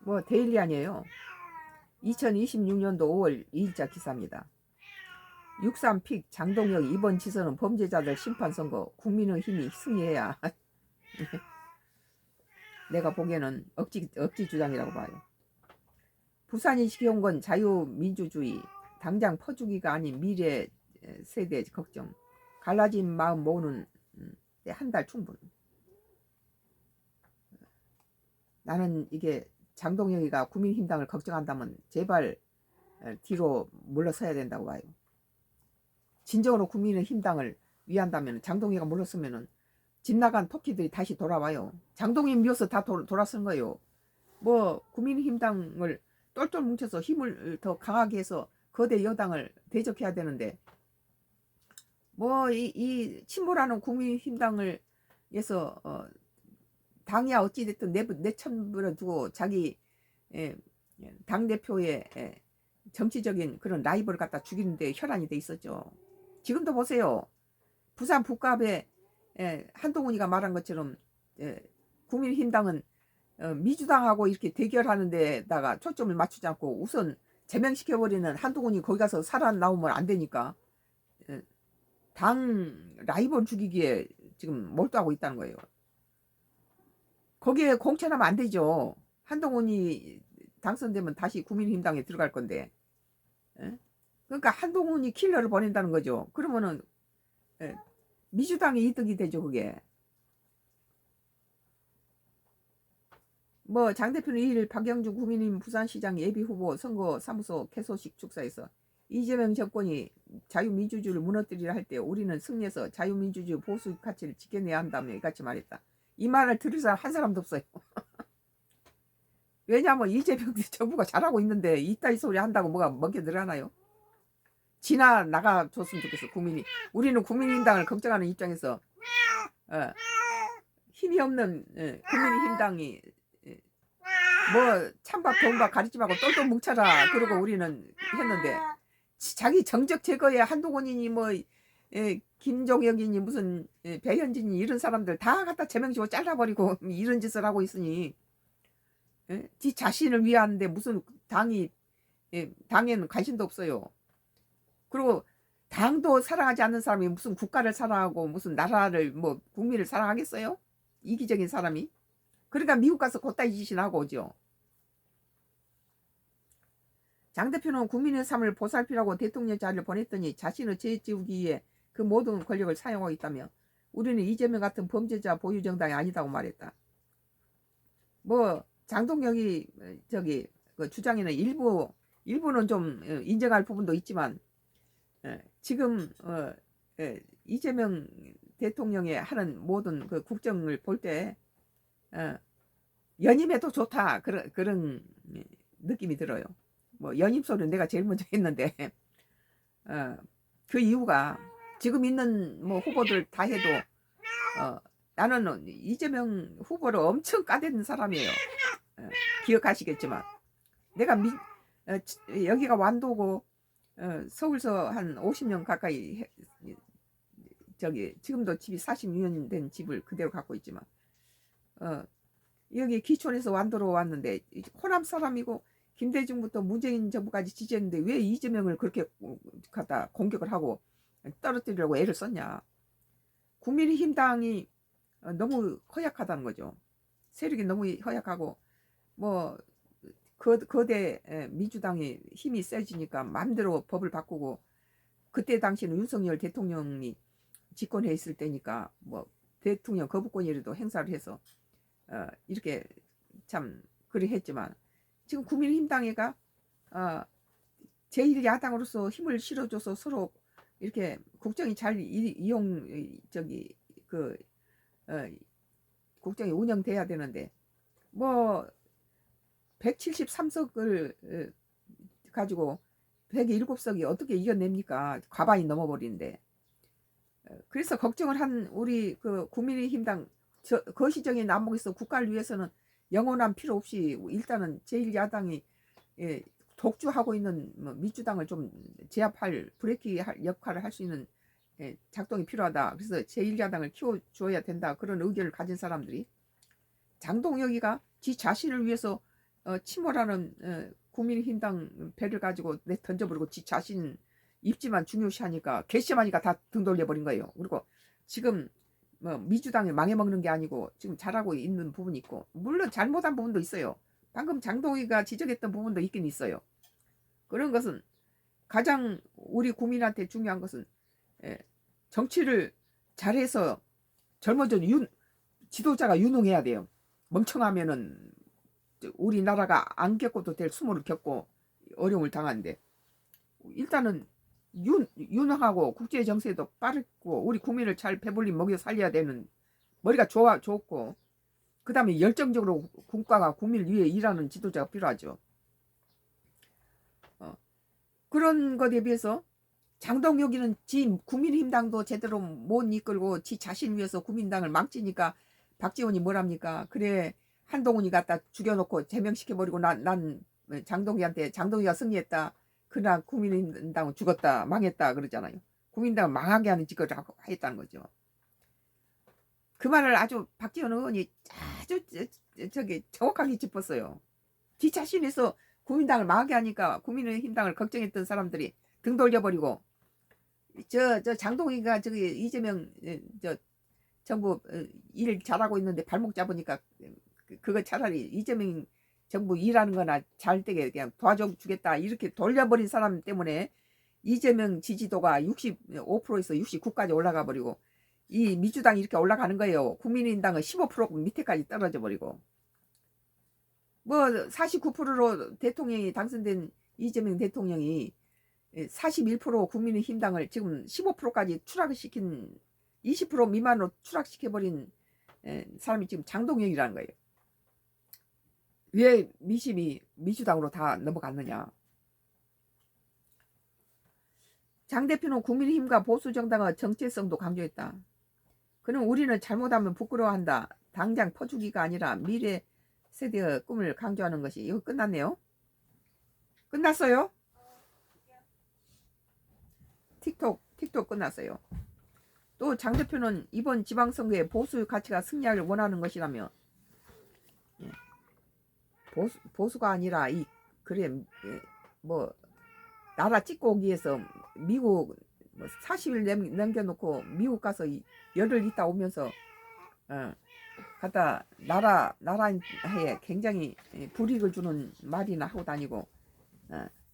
뭐 데일리 아니에요. 2026년도 5월 2일자 기사입니다. 63픽 장동혁 이번 지선은 범죄자들 심판선거 국민의힘이 승리해야 내가 보기에는 억지 주장이라고 봐요. 부산이 시켜온 건 자유민주주의, 당장 퍼주기가 아닌 미래 세대 걱정. 갈라진 마음 모으는 한 달 충분. 나는 이게 장동혁이가 국민힘당을 걱정한다면 제발 뒤로 물러서야 된다고 봐요. 진정으로 국민의힘당을 위한다면 장동혁이가 물러서면은 집 나간 토끼들이 다시 돌아와요. 장동혁 미워서 다 돌아선 거예요. 뭐 국민힘당을 똘똘 뭉쳐서 힘을 더 강하게 해서 거대 여당을 대적해야 되는데 뭐 이 침몰하는 국민힘당을 해서 당이야 어찌됐든 내천부려 두고 자기 당대표의 정치적인 그런 라이벌을 갖다 죽이는데 혈안이 돼 있었죠. 지금도 보세요. 부산 북갑에 한동훈이가 말한 것처럼 국민힘당은 민주당하고 이렇게 대결하는 데다가 초점을 맞추지 않고 우선 제명시켜버리는 한동훈이 거기 가서 살아나오면 안 되니까 당 라이벌 죽이기에 지금 몰두하고 있다는 거예요. 거기에 공천하면 안 되죠. 한동훈이 당선되면 다시 국민힘당에 들어갈 건데. 그러니까 한동훈이 킬러를 보낸다는 거죠. 그러면은 민주당이 이득이 되죠, 그게. 뭐 장 대표는 2일 박영준 국민의힘 부산시장 예비후보 선거사무소 개소식 축사에서 이재명 정권이 자유민주주의를 무너뜨리려 할 때 우리는 승리해서 자유민주주의 보수 가치를 지켜내야 한다며 이같이 말했다. 이 말을 들을 사람 한 사람도 없어요. 왜냐하면 이재명 정부가 잘하고 있는데 이따위 소리 한다고 뭐가 먹혀 들어가나요? 지나 나가줬으면 좋겠어. 국민이. 우리는 국민힘당을 걱정하는 입장에서 힘이 없는 국민힘당이 뭐 찬밥 더운밥 가리지 말고 똘똘 뭉쳐라 그러고 우리는 했는데 자기 정적 제거에 한동훈이니 뭐 김종혁이니 무슨 배현진이 이런 사람들 다 갖다 제명시고 잘라버리고 이런 짓을 하고 있으니 지 자신을 위하는데 무슨 당에는 관심도 없어요. 그리고 당도 사랑하지 않는 사람이 무슨 국가를 사랑하고 무슨 나라를 뭐 국민을 사랑하겠어요? 이기적인 사람이. 그러니까 미국 가서 곧다이 짓이나 하고 오죠. 장 대표는 국민의 삶을 보살피라고 대통령 자리를 보냈더니 자신을 죄지우기 위해 그 모든 권력을 사용하고 있다며 우리는 이재명 같은 범죄자 보유 정당이 아니다고 말했다. 뭐 장동혁이 저기 그 주장에는 일부는 좀 인정할 부분도 있지만 지금 이재명 대통령이 하는 모든 그 국정을 볼 때 연임해도 좋다 그런 느낌이 들어요. 뭐 연임 소리는 내가 제일 먼저 했는데 그 이유가 지금 있는 뭐 후보들 다 해도 나는 이재명 후보를 엄청 까대는 사람이에요. 기억하시겠지만 내가 여기가 완도고 서울서 한 50년 가까이 저기 지금도 집이 46년 된 집을 그대로 갖고 있지만 여기 기촌에서 완도로 왔는데 호남 사람이고 김대중부터 문재인 정부까지 지지했는데 왜 이재명을 그렇게 갖다 공격을 하고 떨어뜨리려고 애를 썼냐. 국민의힘당이 너무 허약하다는 거죠. 세력이 너무 허약하고 뭐 거대 민주당이 힘이 세지니까 마음대로 법을 바꾸고 그때 당시는 윤석열 대통령이 집권해 있을 때니까 뭐 대통령 거부권이라도 행사를 해서 이렇게 참 그리 했지만 지금 국민의힘당회가 제1야당으로서 힘을 실어줘서 서로 이렇게 국정이 잘 이용 저기 그 국정이 운영돼야 되는데 뭐 173석을 가지고 107석이 어떻게 이겨냅니까? 과반이 넘어버리는데. 그래서 걱정을 한 우리 그 국민의힘당 거시적인 남북에서 국가를 위해서는 영원한 필요 없이 일단은 제1야당이 독주하고 있는 민주당을 좀 제압할 브레이크 역할을 할 수 있는 작동이 필요하다. 그래서 제1야당을 키워줘야 된다. 그런 의견을 가진 사람들이 장동혁이가 지 자신을 위해서 침몰하는 국민의힘당 배를 가지고 내 던져버리고 지 자신 입지만 중요시하니까 괘씸하니까 다 등 돌려버린 거예요. 그리고 지금 뭐 민주당이 망해먹는 게 아니고 지금 잘하고 있는 부분이 있고 물론 잘못한 부분도 있어요. 방금 장동희가 지적했던 부분도 있긴 있어요. 그런 것은 가장 우리 국민한테 중요한 것은 정치를 잘해서 젊어진 지도자가 유능해야 돼요. 멍청하면은 우리나라가 안 겪어도 될 수모를 겪고 어려움을 당하는데 일단은 유능하고 국제 정세도 빠르고 우리 국민을 잘 배불리 먹여 살려야 되는 머리가 좋고 그 다음에 열정적으로 국가가 국민을 위해 일하는 지도자가 필요하죠. 그런 것에 비해서 장동혁이는 지 국민의힘당도 제대로 못 이끌고 지 자신 위해서 국민당을 망치니까 박지원이 뭐랍니까? 그래 한동훈이 갖다 죽여놓고 제명시켜버리고 난 장동희한테 장동희가 승리했다. 그러나 국민의힘당은 죽었다 망했다 그러잖아요. 국민당을 망하게 하는 짓을 했다는 거죠. 그 말을 아주 박지원 의원이 아주 정확하게 짚었어요. 지 자신에서 국민당을 망하게 하니까 국민의힘당을 걱정했던 사람들이 등 돌려버리고 저 장동희가 저기 이재명 정부 일 잘하고 있는데 발목 잡으니까 그거 차라리 이재명 정부 일하는 거나 잘 되게 그냥 도와주겠다 이렇게 돌려버린 사람 때문에 이재명 지지도가 65%에서 69까지 올라가 버리고 이 민주당이 이렇게 올라가는 거예요. 국민의힘당은 15% 밑에까지 떨어져 버리고 뭐 49%로 대통령이 당선된 이재명 대통령이 41% 국민의힘당을 지금 15%까지 추락시킨 20% 미만으로 추락시켜버린 사람이 지금 장동혁이라는 거예요. 왜 민심이 민주당으로 다 넘어갔느냐. 장 대표는 국민의힘과 보수정당의 정체성도 강조했다. 그는 우리는 잘못하면 부끄러워한다. 당장 퍼주기가 아니라 미래 세대의 꿈을 강조하는 것이. 이거 끝났네요. 끝났어요? 틱톡 끝났어요. 또 장 대표는 이번 지방선거에 보수 가치가 승리하길 원하는 것이라며 보수가 아니라 뭐 나라 찍고 오기 위해서 미국 40일 남겨놓고 미국 가서 열흘 있다 오면서 갖다 나라에 굉장히 불이익을 주는 말이나 하고 다니고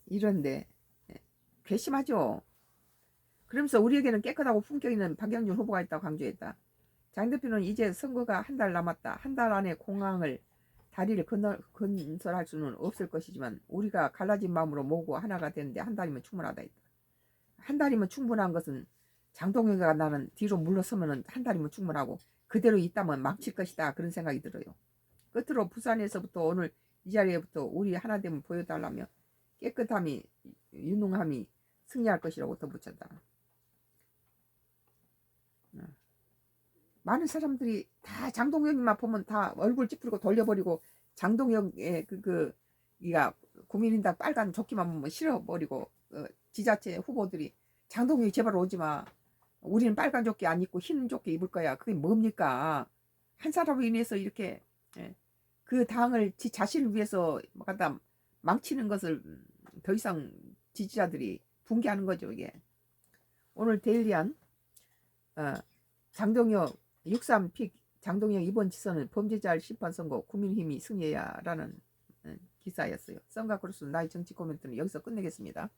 이런데 괘씸하죠. 그러면서 우리에게는 깨끗하고 품격있는 박영준 후보가 있다고 강조했다. 장 대표는 이제 선거가 한 달 남았다. 한 달 안에 다리를 건설할 수는 없을 것이지만 우리가 갈라진 마음으로 모으고 하나가 되는데 한 달이면 충분하다 했다. 한 달이면 충분한 것은 장동혁이가 나는 뒤로 물러서면 한 달이면 충분하고 그대로 있다면 망칠 것이다. 그런 생각이 들어요. 끝으로 부산에서부터 오늘 이 자리에부터 우리 하나됨을 보여달라며 깨끗함이 유능함이 승리할 것이라고 덧붙였다. 많은 사람들이 다 장동혁만 보면 다 얼굴 찌푸리고 돌려버리고 장동혁의 이가 국민의당 빨간 조끼만 보면 싫어버리고 지자체 후보들이 장동혁이 제발 오지마. 우리는 빨간 조끼 안 입고 흰 조끼 입을 거야. 그게 뭡니까? 한 사람으로 인해서 이렇게 그 당을 지 자신을 위해서 갖다 망치는 것을 더 이상 지지자들이 붕괴하는 거죠. 이게 오늘 데일리한 장동혁 63픽 장동혁 이번 지선은 범죄자를 심판선고 국민힘이 승리해야 라는 기사였어요. 썬가 크루스 나의 정치 코멘트는 여기서 끝내겠습니다.